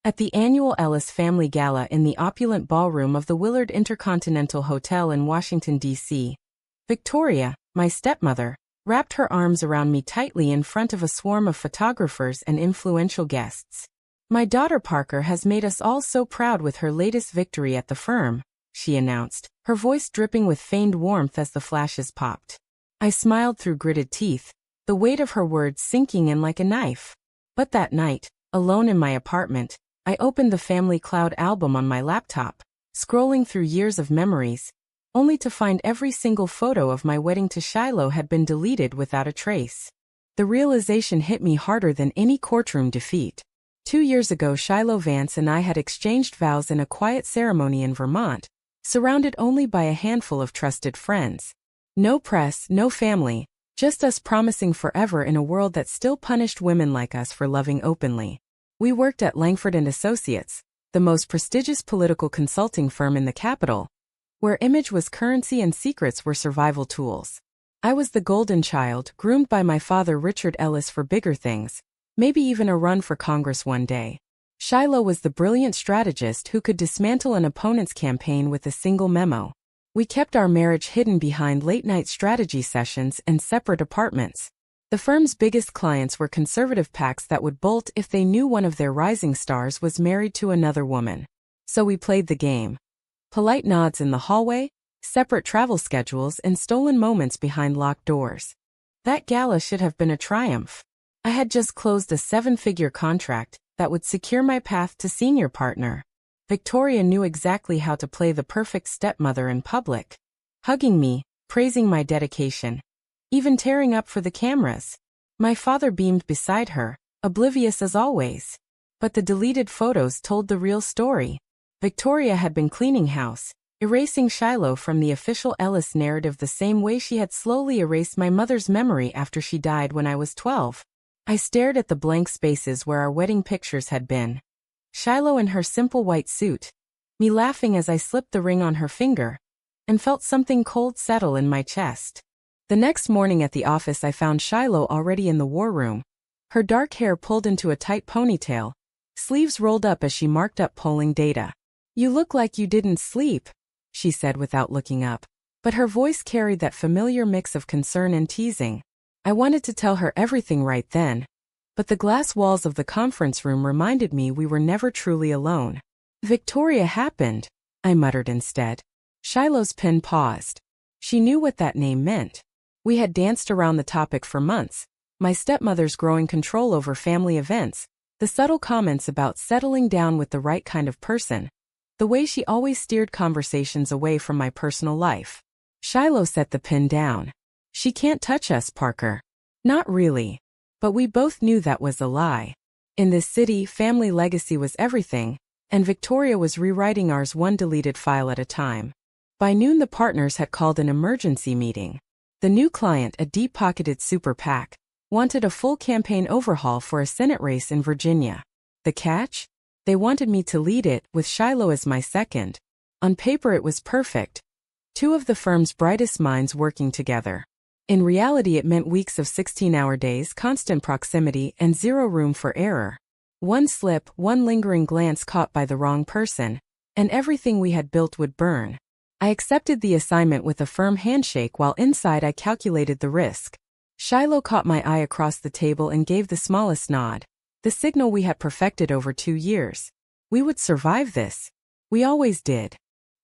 At the annual Ellis Family Gala in the opulent ballroom of the Willard Intercontinental Hotel in Washington, D.C., Victoria, my stepmother, wrapped her arms around me tightly in front of a swarm of photographers and influential guests. "My daughter Parker has made us all so proud with her latest victory at the firm," she announced, her voice dripping with feigned warmth as the flashes popped. I smiled through gritted teeth, the weight of her words sinking in like a knife. But that night, alone in my apartment, I opened the family cloud album on my laptop, scrolling through years of memories, only to find every single photo of my wedding to Shiloh had been deleted without a trace. The realization hit me harder than any courtroom defeat. 2 years ago, Shiloh Vance and I had exchanged vows in a quiet ceremony in Vermont, surrounded only by a handful of trusted friends. No press, no family, just us promising forever in a world that still punished women like us for loving openly. We worked at Langford and Associates, the most prestigious political consulting firm in the capital, where image was currency and secrets were survival tools. I was the golden child, groomed by my father Richard Ellis for bigger things, maybe even a run for Congress one day. Shiloh was the brilliant strategist who could dismantle an opponent's campaign with a single memo. We kept our marriage hidden behind late-night strategy sessions and separate apartments. The firm's biggest clients were conservative PACs that would bolt if they knew one of their rising stars was married to another woman. So we played the game. Polite nods in the hallway, separate travel schedules, and stolen moments behind locked doors. That gala should have been a triumph. I had just closed a 7-figure contract that would secure my path to senior partner. Victoria knew exactly how to play the perfect stepmother in public, hugging me, praising my dedication, even tearing up for the cameras. My father beamed beside her, oblivious as always. But the deleted photos told the real story. Victoria had been cleaning house, erasing Shiloh from the official Ellis narrative the same way she had slowly erased my mother's memory after she died when I was 12. I stared at the blank spaces where our wedding pictures had been. Shiloh in her simple white suit, me laughing as I slipped the ring on her finger, and felt something cold settle in my chest. The next morning at the office I found Shiloh already in the war room, her dark hair pulled into a tight ponytail, sleeves rolled up as she marked up polling data. "You look like you didn't sleep," she said without looking up, but her voice carried that familiar mix of concern and teasing. I wanted to tell her everything right then, but the glass walls of the conference room reminded me we were never truly alone. "Victoria happened," I muttered instead. Shiloh's pen paused. She knew what that name meant. We had danced around the topic for months, my stepmother's growing control over family events, the subtle comments about settling down with the right kind of person, the way she always steered conversations away from my personal life. Shiloh set the pen down. "She can't touch us, Parker." Not really. But we both knew that was a lie. In this city, family legacy was everything, and Victoria was rewriting ours one deleted file at a time. By noon the partners had called an emergency meeting. The new client, a deep-pocketed super PAC, wanted a full campaign overhaul for a Senate race in Virginia. The catch? They wanted me to lead it, with Shiloh as my second. On paper it was perfect. 2 of the firm's brightest minds working together. In reality it meant weeks of 16-hour days, constant proximity, and zero room for error. One slip, one lingering glance caught by the wrong person, and everything we had built would burn. I accepted the assignment with a firm handshake while inside I calculated the risk. Shiloh caught my eye across the table and gave the smallest nod. The signal we had perfected over 2 years. We would survive this. We always did.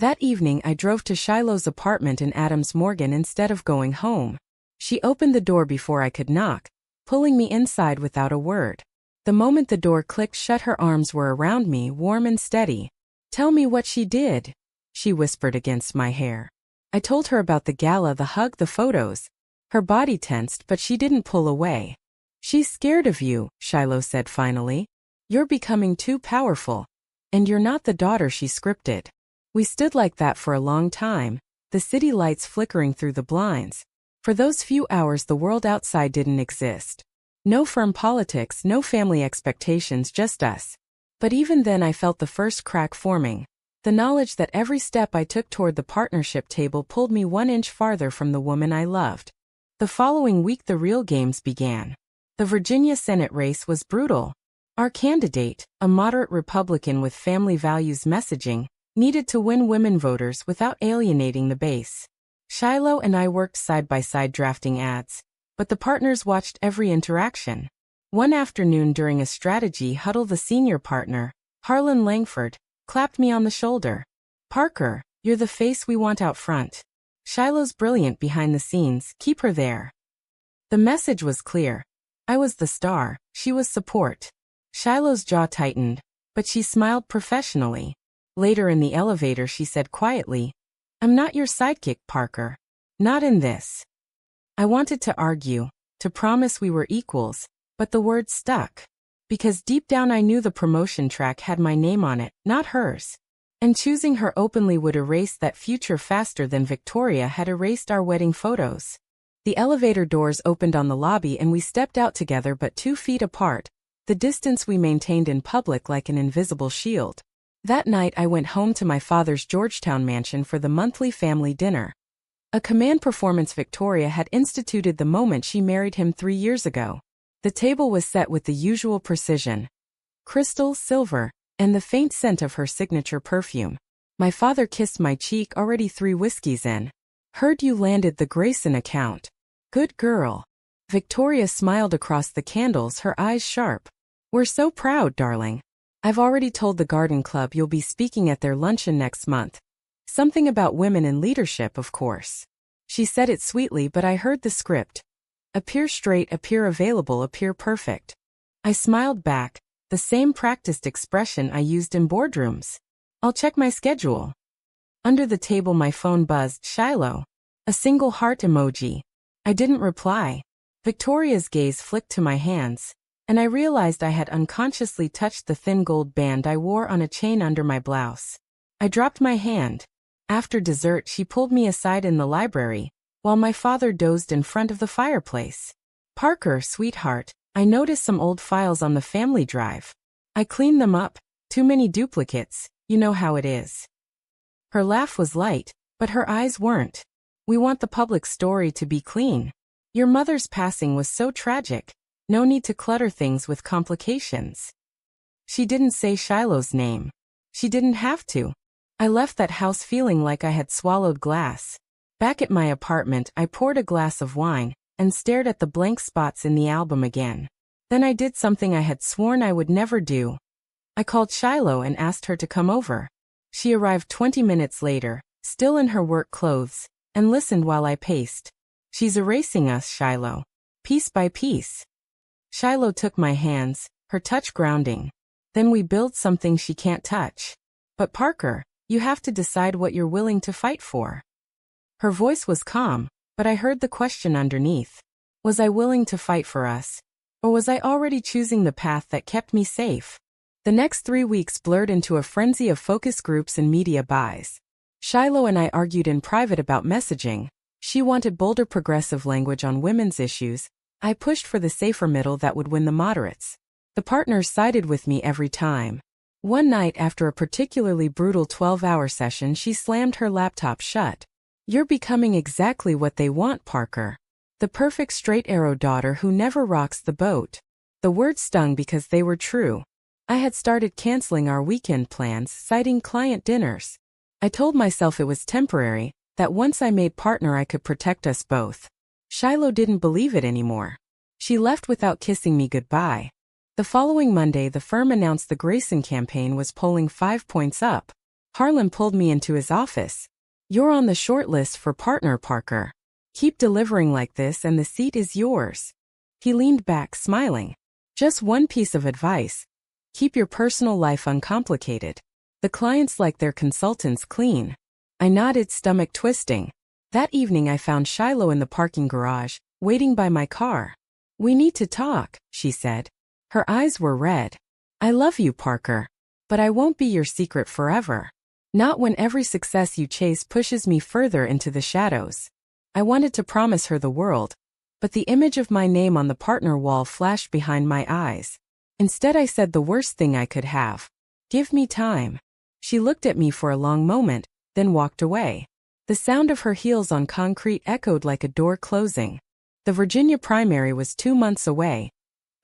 That evening I drove to Shiloh's apartment in Adams Morgan instead of going home. She opened the door before I could knock, pulling me inside without a word. The moment the door clicked shut, her arms were around me, warm and steady. "Tell me what she did," she whispered against my hair. I told her about the gala, the hug, the photos. Her body tensed, but she didn't pull away. "She's scared of you," Shiloh said finally. "You're becoming too powerful. And you're not the daughter she scripted." We stood like that for a long time, the city lights flickering through the blinds. For those few hours the world outside didn't exist. No firm politics, no family expectations, just us. But even then I felt the first crack forming. The knowledge that every step I took toward the partnership table pulled me 1 inch farther from the woman I loved. The following week the real games began. The Virginia Senate race was brutal. Our candidate, a moderate Republican with family values messaging, needed to win women voters without alienating the base. Shiloh and I worked side by side drafting ads, but the partners watched every interaction. One afternoon during a strategy huddle, the senior partner, Harlan Langford, clapped me on the shoulder. "Parker, you're the face we want out front. Shiloh's brilliant behind the scenes, keep her there." The message was clear. I was the star, she was support. Shiloh's jaw tightened, but she smiled professionally. Later in the elevator she said quietly, "I'm not your sidekick, Parker. Not in this." I wanted to argue, to promise we were equals, but the words stuck. Because deep down I knew the promotion track had my name on it, not hers. And choosing her openly would erase that future faster than Victoria had erased our wedding photos. The elevator doors opened on the lobby and we stepped out together but 2 feet apart, the distance we maintained in public like an invisible shield. That night I went home to my father's Georgetown mansion for the monthly family dinner. A command performance Victoria had instituted the moment she married him 3 years ago. The table was set with the usual precision. Crystal, silver, and the faint scent of her signature perfume. My father kissed my cheek, already 3 whiskeys in. "Heard you landed the Grayson account. Good girl." Victoria smiled across the candles, her eyes sharp. "We're so proud, darling. I've already told the Garden Club you'll be speaking at their luncheon next month. Something about women in leadership, of course." She said it sweetly, but I heard the script. Appear straight, appear available, appear perfect. I smiled back, the same practiced expression I used in boardrooms. "I'll check my schedule." Under the table my phone buzzed. Shiloh. A single heart emoji. I didn't reply. Victoria's gaze flicked to my hands, and I realized I had unconsciously touched the thin gold band I wore on a chain under my blouse. I dropped my hand. After dessert she pulled me aside in the library, while my father dozed in front of the fireplace. "Parker, sweetheart, I noticed some old files on the family drive. I cleaned them up, too many duplicates, you know how it is." Her laugh was light, but her eyes weren't. "We want the public story to be clean. Your mother's passing was so tragic. No need to clutter things with complications." She didn't say Shiloh's name. She didn't have to. I left that house feeling like I had swallowed glass. Back at my apartment, I poured a glass of wine and stared at the blank spots in the album again. Then I did something I had sworn I would never do. I called Shiloh and asked her to come over. She arrived 20 minutes later, still in her work clothes, and listened while I paced. "She's erasing us, Shiloh. Piece by piece." Shiloh took my hands, her touch grounding. "Then we build something she can't touch. But Parker, you have to decide what you're willing to fight for." Her voice was calm, but I heard the question underneath. Was I willing to fight for us? Or was I already choosing the path that kept me safe? The next 3 weeks blurred into a frenzy of focus groups and media buys. Shiloh and I argued in private about messaging. She wanted bolder progressive language on women's issues. I pushed for the safer middle that would win the moderates. The partners sided with me every time. One night after a particularly brutal 12-hour session she slammed her laptop shut. "You're becoming exactly what they want, Parker. The perfect straight-arrow daughter who never rocks the boat." The words stung because they were true. I had started canceling our weekend plans, citing client dinners. I told myself it was temporary, that once I made partner I could protect us both. Shiloh didn't believe it anymore. She left without kissing me goodbye. The following Monday the firm announced the Grayson campaign was polling 5 points up. Harlan pulled me into his office. "You're on the short list for partner, Parker. Keep delivering like this and the seat is yours." He leaned back, smiling. "Just one piece of advice. Keep your personal life uncomplicated. The clients like their consultants clean." I nodded, stomach twisting. That evening I found Shiloh in the parking garage, waiting by my car. "We need to talk," she said. Her eyes were red. "I love you, Parker. But I won't be your secret forever. Not when every success you chase pushes me further into the shadows." I wanted to promise her the world, but the image of my name on the partner wall flashed behind my eyes. Instead I said the worst thing I could have. "Give me time." She looked at me for a long moment, then walked away. The sound of her heels on concrete echoed like a door closing. The Virginia primary was 2 months away.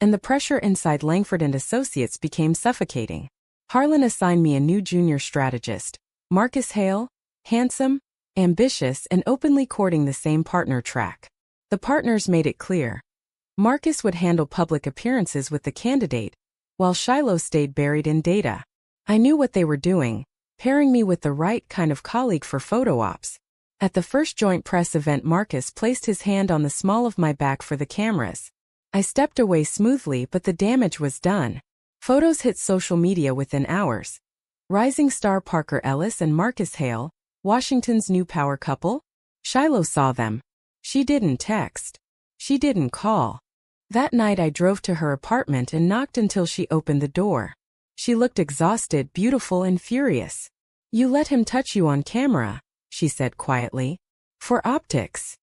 and the pressure inside Langford and Associates became suffocating. Harlan assigned me a new junior strategist, Marcus Hale, handsome, ambitious, and openly courting the same partner track. The partners made it clear. Marcus would handle public appearances with the candidate, while Shiloh stayed buried in data. I knew what they were doing, pairing me with the right kind of colleague for photo ops. At the first joint press event, Marcus placed his hand on the small of my back for the cameras. I stepped away smoothly, but the damage was done. Photos hit social media within hours. Rising star Parker Ellis and Marcus Hale, Washington's new power couple? Shiloh saw them. She didn't text. She didn't call. That night I drove to her apartment and knocked until she opened the door. She looked exhausted, beautiful, and furious. "You let him touch you on camera," she said quietly. "For optics."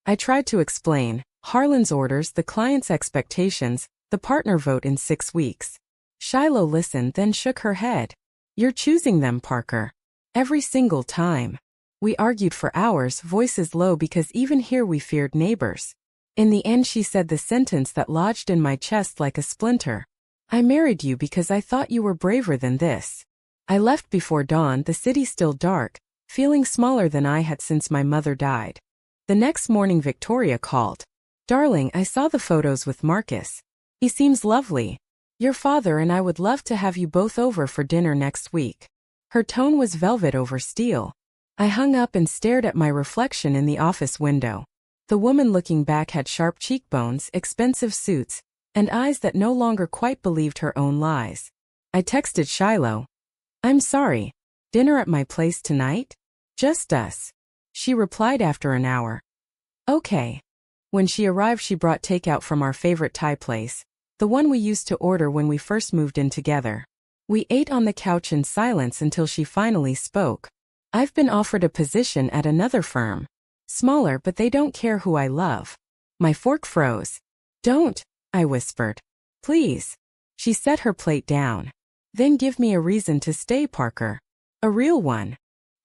I tried to explain. Harlan's orders, the client's expectations, the partner vote in 6 weeks. Shiloh listened, then shook her head. "You're choosing them, Parker. Every single time." We argued for hours, voices low, because even here we feared neighbors. In the end she said the sentence that lodged in my chest like a splinter. "I married you because I thought you were braver than this." I left before dawn, the city still dark, feeling smaller than I had since my mother died. The next morning Victoria called. "Darling, I saw the photos with Marcus. He seems lovely. Your father and I would love to have you both over for dinner next week." Her tone was velvet over steel. I hung up and stared at my reflection in the office window. The woman looking back had sharp cheekbones, expensive suits, and eyes that no longer quite believed her own lies. I texted Shiloh. "I'm sorry. Dinner at my place tonight? Just us." She replied after an hour. "Okay." When she arrived, she brought takeout from our favorite Thai place, the one we used to order when we first moved in together. We ate on the couch in silence until she finally spoke. "I've been offered a position at another firm. Smaller, but they don't care who I love." My fork froze. "Don't," I whispered. "Please." She set her plate down. "Then give me a reason to stay, Parker. A real one."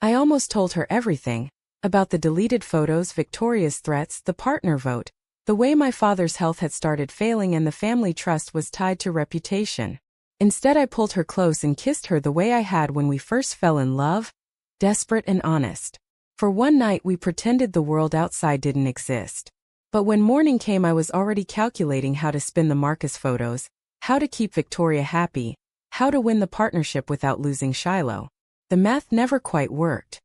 I almost told her everything. About the deleted photos, Victoria's threats, the partner vote, the way my father's health had started failing, and the family trust was tied to reputation. Instead I pulled her close and kissed her the way I had when we first fell in love, desperate and honest. For one night we pretended the world outside didn't exist. But when morning came I was already calculating how to spin the Marcus photos, how to keep Victoria happy, how to win the partnership without losing Shiloh. The math never quite worked.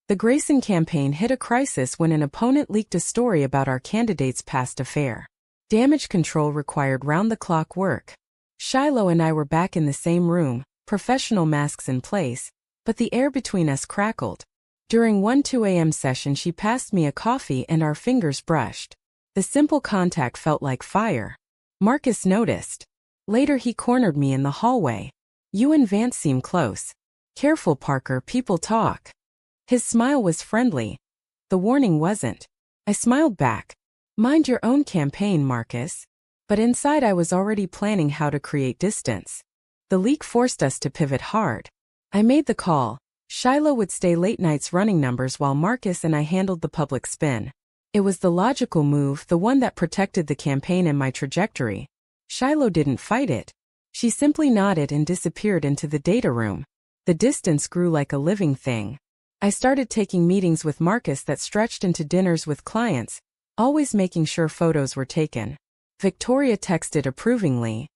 The Grayson campaign hit a crisis when an opponent leaked a story about our candidate's past affair. Damage control required round-the-clock work. Shiloh and I were back in the same room, professional masks in place, but the air between us crackled. During one 2 a.m. session she passed me a coffee and our fingers brushed. The simple contact felt like fire. Marcus noticed. Later he cornered me in the hallway. "You and Vance seem close. Careful, Parker, people talk." His smile was friendly. The warning wasn't. I smiled back. "Mind your own campaign, Marcus." But inside I was already planning how to create distance. The leak forced us to pivot hard. I made the call. Shiloh would stay late nights running numbers while Marcus and I handled the public spin. It was the logical move, the one that protected the campaign and my trajectory. Shiloh didn't fight it. She simply nodded and disappeared into the data room. The distance grew like a living thing. I started taking meetings with Marcus that stretched into dinners with clients, always making sure photos were taken. Victoria texted approvingly.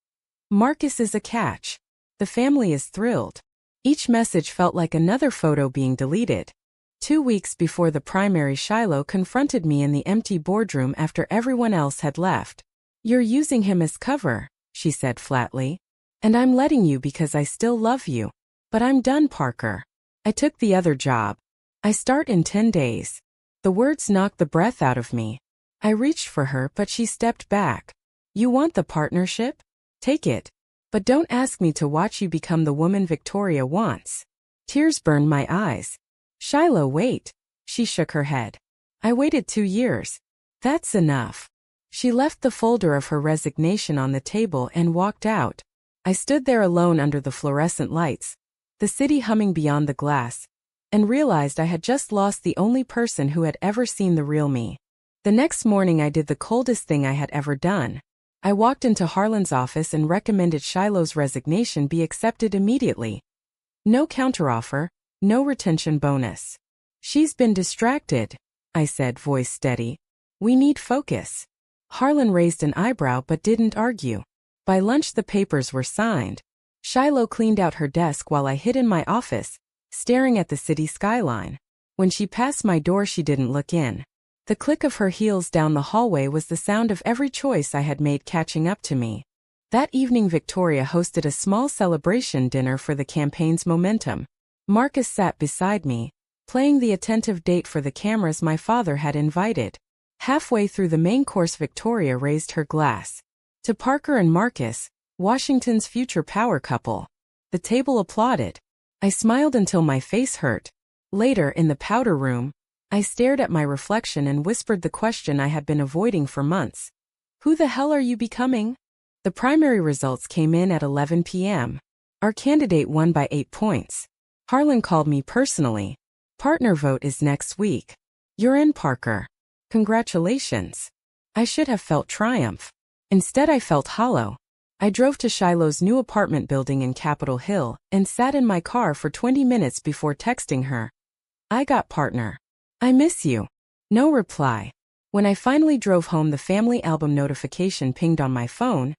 "Marcus is a catch. The family is thrilled." Each message felt like another photo being deleted. 2 weeks before the primary, Shiloh confronted me in the empty boardroom after everyone else had left. "You're using him as cover," she said flatly. "And I'm letting you because I still love you. But I'm done, Parker. I took the other job. I start in 10 days. The words knocked the breath out of me. I reached for her, but she stepped back. "You want the partnership? Take it. But don't ask me to watch you become the woman Victoria wants." Tears burned my eyes. "Shiloh, wait." She shook her head. "I waited 2 years. That's enough." She left the folder of her resignation on the table and walked out. I stood there alone under the fluorescent lights, the city humming beyond the glass, and realized I had just lost the only person who had ever seen the real me. The next morning I did the coldest thing I had ever done. I walked into Harlan's office and recommended Shiloh's resignation be accepted immediately. No counteroffer, no retention bonus. She's been distracted, I said, voice steady. We need focus. Harlan raised an eyebrow but didn't argue. By lunch the papers were signed. Shiloh cleaned out her desk while I hid in my office, staring at the city skyline. When she passed my door she didn't look in. The click of her heels down the hallway was the sound of every choice I had made catching up to me. That evening Victoria hosted a small celebration dinner for the campaign's momentum. Marcus sat beside me, playing the attentive date for the cameras my father had invited. Halfway through the main course Victoria raised her glass. To Parker and Marcus, Washington's future power couple. The table applauded. I smiled until my face hurt. Later, in the powder room, I stared at my reflection and whispered the question I had been avoiding for months. Who the hell are you becoming? The primary results came in at 11 p.m. Our candidate won by 8 points. Harlan called me personally. Partner vote is next week. You're in, Parker. Congratulations. I should have felt triumph. Instead I felt hollow. I drove to Shiloh's new apartment building in Capitol Hill and sat in my car for 20 minutes before texting her. I got partner. I miss you. No reply. When I finally drove home the family album notification pinged on my phone.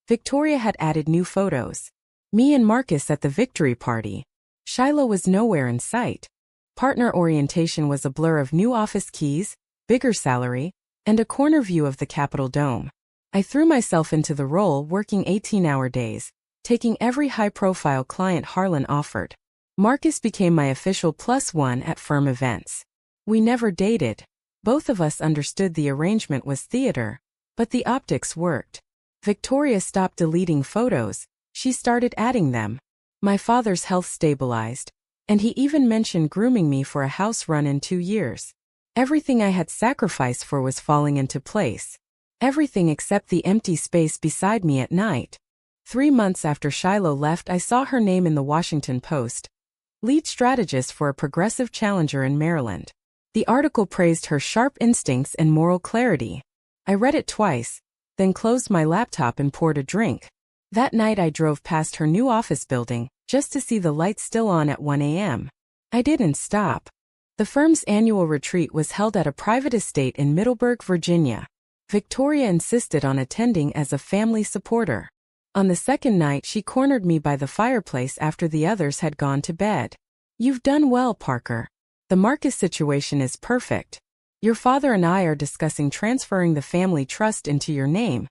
Victoria had added new photos. Me and Marcus at the victory party. Shiloh was nowhere in sight. Partner orientation was a blur of new office keys, bigger salary, and a corner view of the Capitol Dome. I threw myself into the role working 18-hour days, taking every high-profile client Harlan offered. Marcus became my official +1 at firm events. We never dated. Both of us understood the arrangement was theater, but the optics worked. Victoria stopped deleting photos, she started adding them. My father's health stabilized, and he even mentioned grooming me for a house run in 2 years. Everything I had sacrificed for was falling into place. Everything except the empty space beside me at night. 3 months after Shiloh left I saw her name in the Washington Post. Lead strategist for a progressive challenger in Maryland. The article praised her sharp instincts and moral clarity. I read it twice, then closed my laptop and poured a drink. That night I drove past her new office building, just to see the lights still on at 1 a.m. I didn't stop. The firm's annual retreat was held at a private estate in Middleburg, Virginia. Victoria insisted on attending as a family supporter. On the second night she cornered me by the fireplace after the others had gone to bed. You've done well, Parker. The Marcus situation is perfect. Your father and I are discussing transferring the family trust into your name,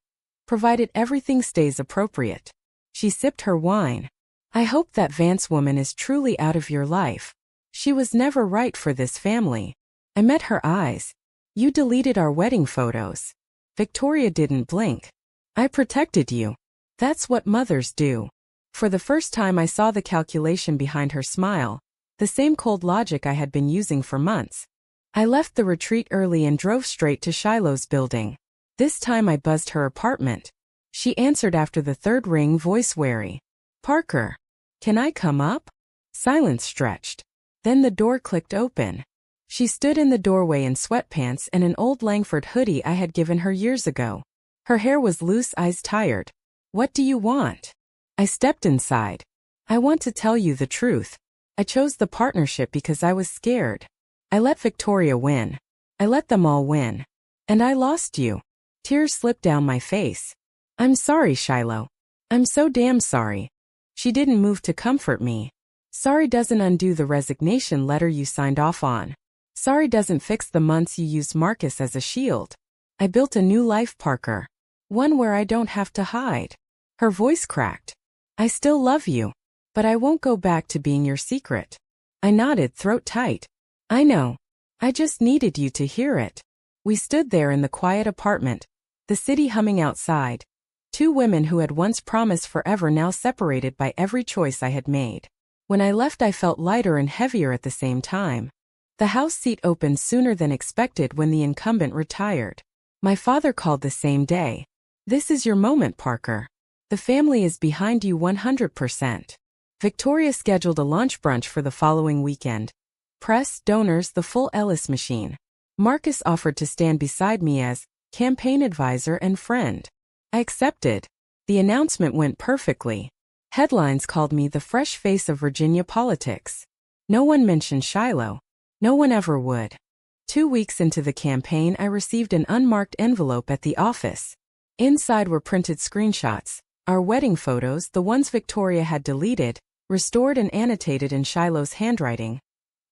provided everything stays appropriate. She sipped her wine. I hope that Vance woman is truly out of your life. She was never right for this family. I met her eyes. You deleted our wedding photos. Victoria didn't blink. I protected you. That's what mothers do. For the first time I saw the calculation behind her smile, the same cold logic I had been using for months. I left the retreat early and drove straight to Shiloh's building. This time I buzzed her apartment. She answered after the third ring, voice wary. Parker, can I come up? Silence stretched. Then the door clicked open. She stood in the doorway in sweatpants and an old Langford hoodie I had given her years ago. Her hair was loose, eyes tired. What do you want? I stepped inside. I want to tell you the truth. I chose the partnership because I was scared. I let Victoria win. I let them all win. And I lost you. Tears slipped down my face. I'm sorry, Shiloh. I'm so damn sorry. She didn't move to comfort me. Sorry doesn't undo the resignation letter you signed off on. Sorry doesn't fix the months you used Marcus as a shield. I built a new life, Parker. One where I don't have to hide. Her voice cracked. I still love you. But I won't go back to being your secret. I nodded, throat tight. I know. I just needed you to hear it. We stood there in the quiet apartment, the city humming outside. 2 women who had once promised forever now separated by every choice I had made. When I left I felt lighter and heavier at the same time. The House seat opened sooner than expected when the incumbent retired. My father called the same day. This is your moment, Parker. The family is behind you 100%. Victoria scheduled a lunch brunch for the following weekend. Press, donors, the full Ellis machine. Marcus offered to stand beside me as campaign advisor and friend. I accepted. The announcement went perfectly. Headlines called me the fresh face of Virginia politics. No one mentioned Shiloh. No one ever would. 2 weeks into the campaign, I received an unmarked envelope at the office. Inside were printed screenshots, our wedding photos, the ones Victoria had deleted, restored and annotated in Shiloh's handwriting.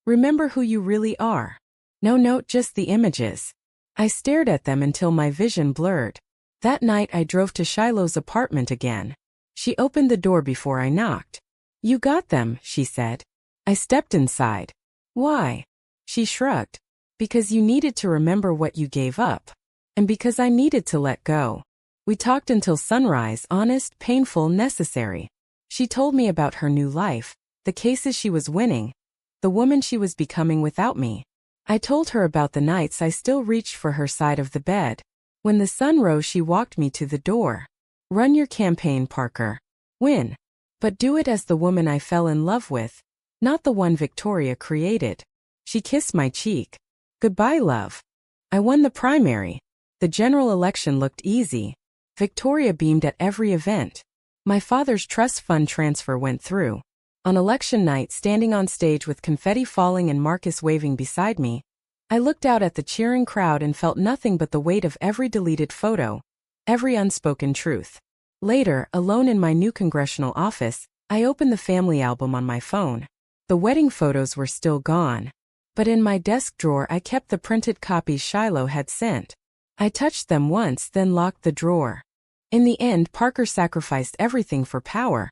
Remember who you really are. No note, just the images. I stared at them until my vision blurred. That night I drove to Shiloh's apartment again. She opened the door before I knocked. "You got them," she said. I stepped inside. "Why?" She shrugged. "Because you needed to remember what you gave up. And because I needed to let go." We talked until sunrise, honest, painful, necessary. She told me about her new life, the cases she was winning, the woman she was becoming without me. I told her about the nights I still reached for her side of the bed. When the sun rose, she walked me to the door. "Run your campaign, Parker. Win. But do it as the woman I fell in love with, not the one Victoria created." She kissed my cheek. "Goodbye, love." I won the primary. The general election looked easy. Victoria beamed at every event. My father's trust fund transfer went through. On election night, standing on stage with confetti falling and Marcus waving beside me, I looked out at the cheering crowd and felt nothing but the weight of every deleted photo, every unspoken truth. Later, alone in my new congressional office, I opened the family album on my phone. The wedding photos were still gone. But in my desk drawer I kept the printed copies Shiloh had sent. I touched them once, then locked the drawer. In the end, Parker sacrificed everything for power.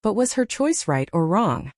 But was her choice right or wrong?